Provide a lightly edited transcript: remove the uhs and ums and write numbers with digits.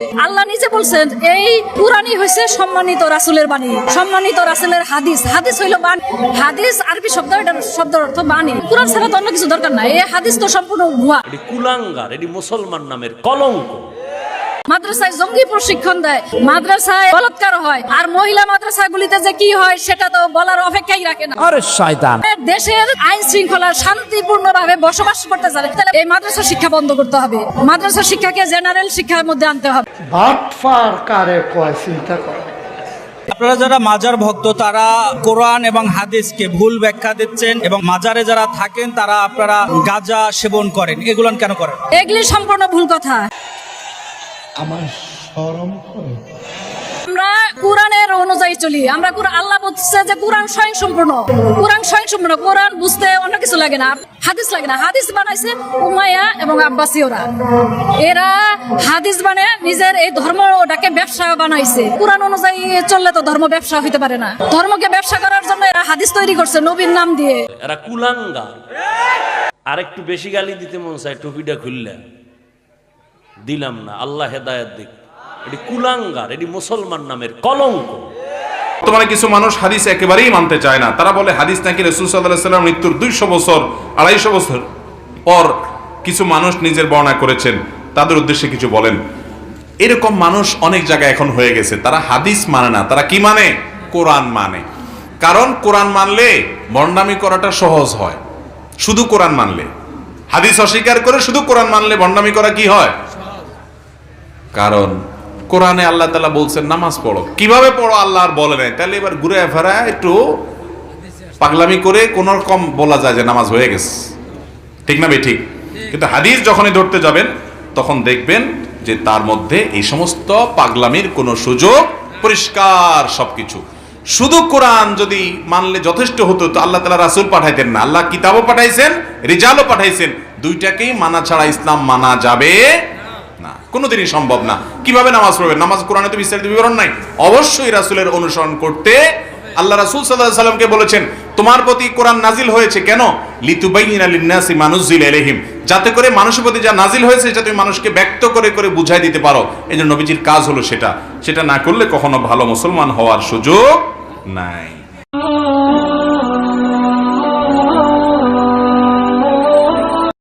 আল্লাহ নিজে বলছেন এই কুরআনই হইছে সম্মানিত রাসূলের বাণী, সম্মানিত রাসূলের হাদিস। হাদিস হইল বাণী, হাদিস আরবি শব্দ, এটা শব্দের অর্থ বাণী। কুরআন ছাড়া তো অন্য কিছু দরকার নাই। এই হাদিস তো সম্পূর্ণ ভুয়া। এটি কুলাঙ্গার, এটি মুসলমান নামের কলঙ্ক। মাদ্রাসায় জঙ্গি প্রশিক্ষণ দেয়, মাদ্রাসায় বলাৎকার হয়, আর মহিলা মাদ্রাসাগুলিতে যে কি হয় সেটা তো বলার অপেক্ষাই রাখে না। আরে শয়তান! দেশের আইন শৃঙ্খলা শান্তিপূর্ণভাবে বসবাস করতে চায় তাহলে এই মাদ্রাসা শিক্ষা বন্ধ করতে হবে। মাদ্রাসা শিক্ষাকে জেনারেল শিক্ষার মধ্যে আনতে হবে। বাটফার কারে কয় চিন্তা করে। আপনারা যারা মাজার ভক্ত তারা কোরআন এবং হাদিসকে ভুল ব্যাখ্যা দিচ্ছেন, এবং মাজারে যারা থাকেন তারা আপনারা গাঁজা সেবন করেন, এগুলো কেন করেন? এগুলি সম্পূর্ণ ভুল কথা। আমার শরম করে। আমরা কোরআনের অনুযায়ী চলি। আমরা আল্লাহ বলছে যে কোরআন স্বয়ংসম্পূর্ণ, কোরআন স্বয়ংসম্পূর্ণ। কোরআন বুঝতে অন্য কিছু লাগে না, হাদিস লাগে না। হাদিস বানাইছে উমাইয়া এবং আব্বাসীয়রা। এরা হাদিস বানায় নিজের এই ধর্মটাকে ব্যবসা বানাইছে। কোরআন অনুযায়ী চললে তো ধর্ম ব্যবসা হইতে পারে না। ধর্মকে ব্যবসা করার জন্য এরা হাদিস তৈরি করছে নবীর নাম দিয়ে। এরা কুলাঙ্গার। আর একটু বেশি গালি দিতে মন চায়, টুপিটা খুললে দিলাম না, আল্লাহ হেদায়েত দিক। এটি কুলাঙ্গার, এটি মুসলমান নামের কলঙ্ক। বর্তমানে কিছু মানুষ হাদিস একেবারেই মানতে চায় না। তারা বলে হাদিস নাকি রাসূল সাল্লাল্লাহু আলাইহি ওয়াসাল্লাম মৃত্যুর 200 বছর 250 বছর পর কিছু মানুষ নিজের বর্ণনা করেছেন, তাদের উদ্দেশ্যে কিছু বলেন। এরকম মানুষ অনেক জায়গায় এখন হয়ে গেছে। তারা হাদিস মানে না, তারা কি মানে? কোরআন মানে। কারণ কোরআন মানলে ভণ্ডামি করাটা সহজ হয়। শুধু কোরআন মানলে, হাদিস অস্বীকার করে শুধু কোরআন মানলে ভণ্ডামি করা কি হয়? কারণ কোরআনে আল্লাহ তাআলা বলছেন নামাজ পড়ো। কিভাবে পড়ো আল্লাহ আর বলে নাই। তাহলে এবার ঘুরে ফেরা একটু পাগলামি করে কোন রকম বলা যায় যে নামাজ হয়ে গেছে, ঠিক না ভাই? ঠিক। কিন্তু হাদিস যখনই ধরতে যাবেন তখন দেখবেন যে তার মধ্যে এই সমস্ত পাগলামির কোনো সুযোগ, পরিষ্কার সবকিছু। শুধু কোরআন যদি মানলে যথেষ্ট হতো তো আল্লাহ তাআলা রাসূল পাঠাইতেন না। আল্লাহ কিতাবও পাঠাইছেন, রিজালও পাঠাইছেন। দুইটাকেই মানা ছাড়া ইসলাম মানা যাবে না, কোনোদিনই সম্ভব না। কিভাবে নামাজ পড়বেন? নামাজ কোরআনে তো বিস্তারিত বিবরণ নাই। অবশ্যই রাসূলের অনুসরণ করতে আল্লাহ রাসূল সাল্লাল্লাহু আলাইহি ওয়াসাল্লামকে বলেছেন তোমার প্রতি কোরআন নাজিল হয়েছে কেন? লিতুবাইয়িনা লিন-নাসি মা নুজিলা ইলাইহিম, যাতে করে মানুষের প্রতি যা নাজিল হয়েছে সেটা তুমি মানুষকে ব্যক্ত করে করে বুঝাই দিতে পারো। এই জন্য নবীজির কাজ হলো সেটা। সেটা না করলে কখনো ভালো মুসলমান হওয়ার সুযোগ নাই।